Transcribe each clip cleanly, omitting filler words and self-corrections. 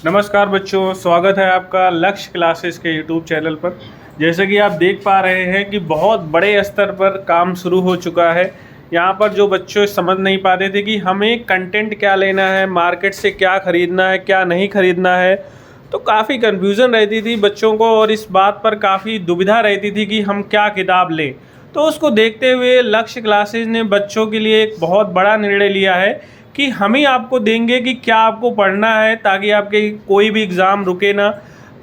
नमस्कार बच्चों, स्वागत है आपका लक्ष्य क्लासेस के यूट्यूब चैनल पर। जैसे कि आप देख पा रहे हैं कि बहुत बड़े स्तर पर काम शुरू हो चुका है। यहाँ पर जो बच्चों समझ नहीं पाते थे कि हमें कंटेंट क्या लेना है, मार्केट से क्या ख़रीदना है, क्या नहीं ख़रीदना है, तो काफ़ी कन्फ्यूज़न रहती थी बच्चों को और इस बात पर काफ़ी दुविधा रहती थी कि हम क्या किताब लें। तो उसको देखते हुए लक्ष्य क्लासेस ने बच्चों के लिए एक बहुत बड़ा निर्णय लिया है कि हम ही आपको देंगे कि क्या आपको पढ़ना है, ताकि आपके कोई भी एग्ज़ाम रुके ना।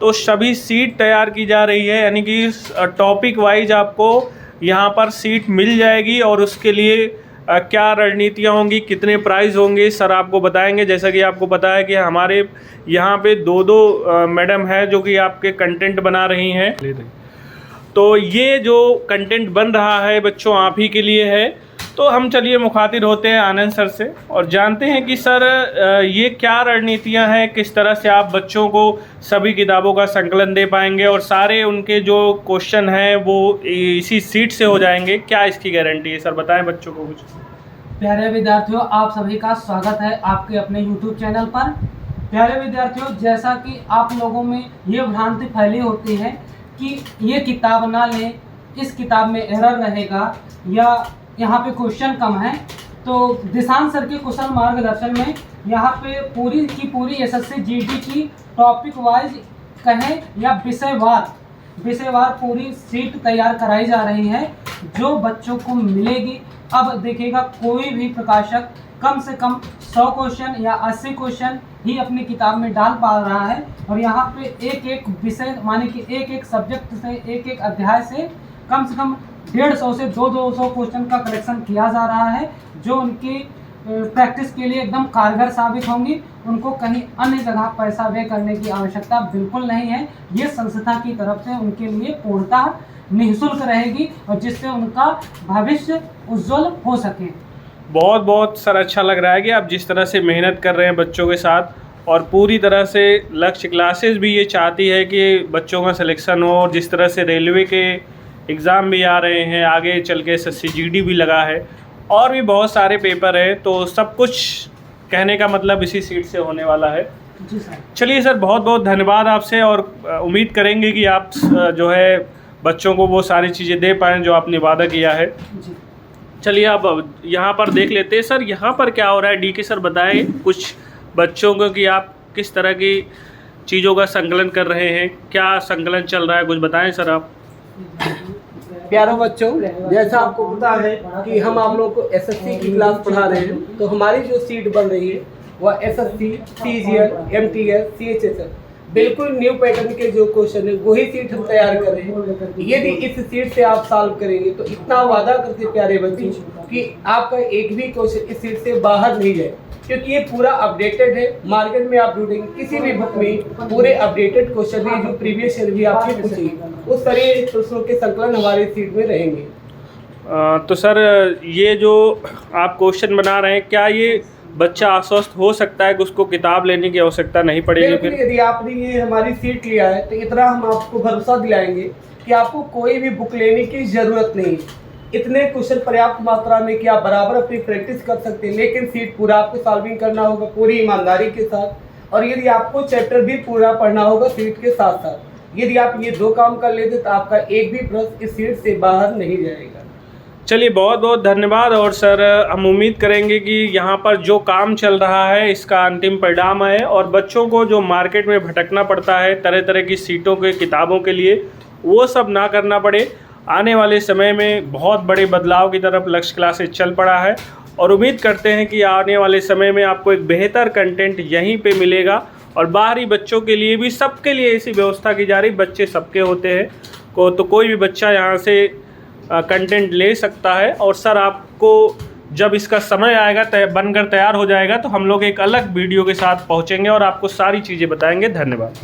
तो सभी सीट तैयार की जा रही है, यानी कि टॉपिक वाइज आपको यहाँ पर सीट मिल जाएगी और उसके लिए क्या रणनीतियाँ होंगी, कितने प्राइज़ होंगे, सर आपको बताएंगे। जैसा कि आपको पता है कि हमारे यहाँ पे दो मैडम है जो कि आपके कंटेंट बना रही हैं। तो ये जो कंटेंट बन रहा है बच्चों आप ही के लिए है। तो हम चलिए मुखातिब होते हैं आनंद सर से और जानते हैं कि सर ये क्या रणनीतियां हैं, किस तरह से आप बच्चों को सभी किताबों का संकलन दे पाएंगे और सारे उनके जो क्वेश्चन हैं वो इसी सीट से हो जाएंगे, क्या इसकी गारंटी है? सर बताएं बच्चों को कुछ। प्यारे विद्यार्थियों, आप सभी का स्वागत है आपके अपने YouTube चैनल पर। प्यारे विद्यार्थियों, जैसा कि आप लोगों में ये भ्रांति फैली होती है कि ये किताब ना लें, इस किताब में एरर रहेगा या यहाँ पे क्वेश्चन कम है, तो दिशांत सर के कुशल मार्गदर्शन में यहाँ पे पूरी की पूरी एसएससी जीडी की टॉपिक वाइज कहें या विषयवार पूरी सीट तैयार कराई जा रही है जो बच्चों को मिलेगी। अब देखिएगा, कोई भी प्रकाशक कम से कम 100 क्वेश्चन या 80 क्वेश्चन ही अपनी किताब में डाल पा रहा है और यहाँ पे एक एक विषय माने कि एक एक सब्जेक्ट से, एक एक अध्याय से कम 150 से 200 क्वेश्चन का कलेक्शन किया जा रहा है, जो उनकी प्रैक्टिस के लिए एकदम कारगर साबित होंगी। उनको कहीं अन्य जगह पैसा व्यय करने की आवश्यकता बिल्कुल नहीं है। ये संस्था की तरफ से उनके लिए पूर्णतः निःशुल्क रहेगी और जिससे उनका भविष्य उज्जवल हो सके। बहुत बहुत सर अच्छा लग रहा है कि आप जिस तरह से मेहनत कर रहे हैं बच्चों के साथ और पूरी तरह से लक्ष्य क्लासेस भी ये चाहती है कि बच्चों का सिलेक्शन हो। और जिस तरह से रेलवे के एग्ज़ाम भी आ रहे हैं, आगे चल के एसएससी जीडी भी लगा है और भी बहुत सारे पेपर हैं, तो सब कुछ कहने का मतलब इसी सीट से होने वाला है। जी सर। चलिए सर, बहुत बहुत धन्यवाद आपसे और उम्मीद करेंगे कि आप जो है बच्चों को वो सारी चीज़ें दे पाएँ जो आपने वादा किया है। जी। चलिए अब यहाँ पर देख लेते हैं सर, यहाँ पर क्या हो रहा है। डीके सर बताएं कुछ बच्चों को कि आप किस तरह की चीज़ों का संकलन कर रहे हैं, क्या संकलन चल रहा है, कुछ बताएं सर आप। प्यारे बच्चों, जैसा आपको पता है कि हम आप लोगों को एसएससी की क्लास पढ़ा रहे हैं, तो हमारी जो सीट बन रही है वह एसएससी, सीजीएल, एमटीएस, सीएचएसएल बिल्कुल न्यू पैटर्न के जो क्वेश्चन है वही सीट हम तैयार कर रहे हैं। यदि इस सीट से आप सॉल्व करेंगे तो इतना वादा करते प्यारे बच्चों कि आपका एक भी क्वेश्चन इस सीट से बाहर नहीं जाए, क्योंकि ये पूरा अपडेटेड है। मार्केट में आप ढूंढेंगे किसी भी बुक में पूरे अपडेटेड क्वेश्चन है जो प्रीवियस ईयर भी आपसे पूछेंगे, उस तरह प्रश्नों के संकलन हमारे सीट में रहेंगे। तो सर ये जो आप क्वेश्चन बना रहे हैं, क्या ये बच्चा आश्वस्त हो सकता है कि उसको किताब लेने की आवश्यकता नहीं पड़ेगी? फिर यदि आपने ये हमारी सीट लिया है तो इतना हम आपको भरोसा दिलाएंगे कि आपको कोई भी बुक लेने की ज़रूरत नहीं। इतने क्वेश्चन पर्याप्त मात्रा में कि आप बराबर अपनी प्रैक्टिस कर सकते हैं, लेकिन सीट पूरा आपको सॉल्विंग करना होगा पूरी ईमानदारी के साथ। और यदि आपको चैप्टर भी पूरा पढ़ना होगा सीट के साथ साथ। यदि आप ये दो काम कर लेते तो आपका एक भी प्रश्न इस सीट से बाहर नहीं जाएगा। चलिए बहुत बहुत धन्यवाद। और सर हम उम्मीद करेंगे कि यहाँ पर जो काम चल रहा है इसका अंतिम परिणाम है और बच्चों को जो मार्केट में भटकना पड़ता है तरह तरह की सीटों के किताबों के लिए, वो सब ना करना पड़े। आने वाले समय में बहुत बड़े बदलाव की तरफ लक्ष्य क्लासेस चल पड़ा है और उम्मीद करते हैं कि आने वाले समय में आपको एक बेहतर कंटेंट यहीं पे मिलेगा और बाहरी बच्चों के लिए भी, सबके लिए ऐसी व्यवस्था की जा रही। बच्चे सबके होते हैं तो कोई भी बच्चा यहाँ से कंटेंट ले सकता है। और सर आपको जब इसका समय आएगा, बनकर तैयार हो जाएगा, तो हम लोग एक अलग वीडियो के साथ पहुँचेंगे और आपको सारी चीज़ें बताएंगे। धन्यवाद।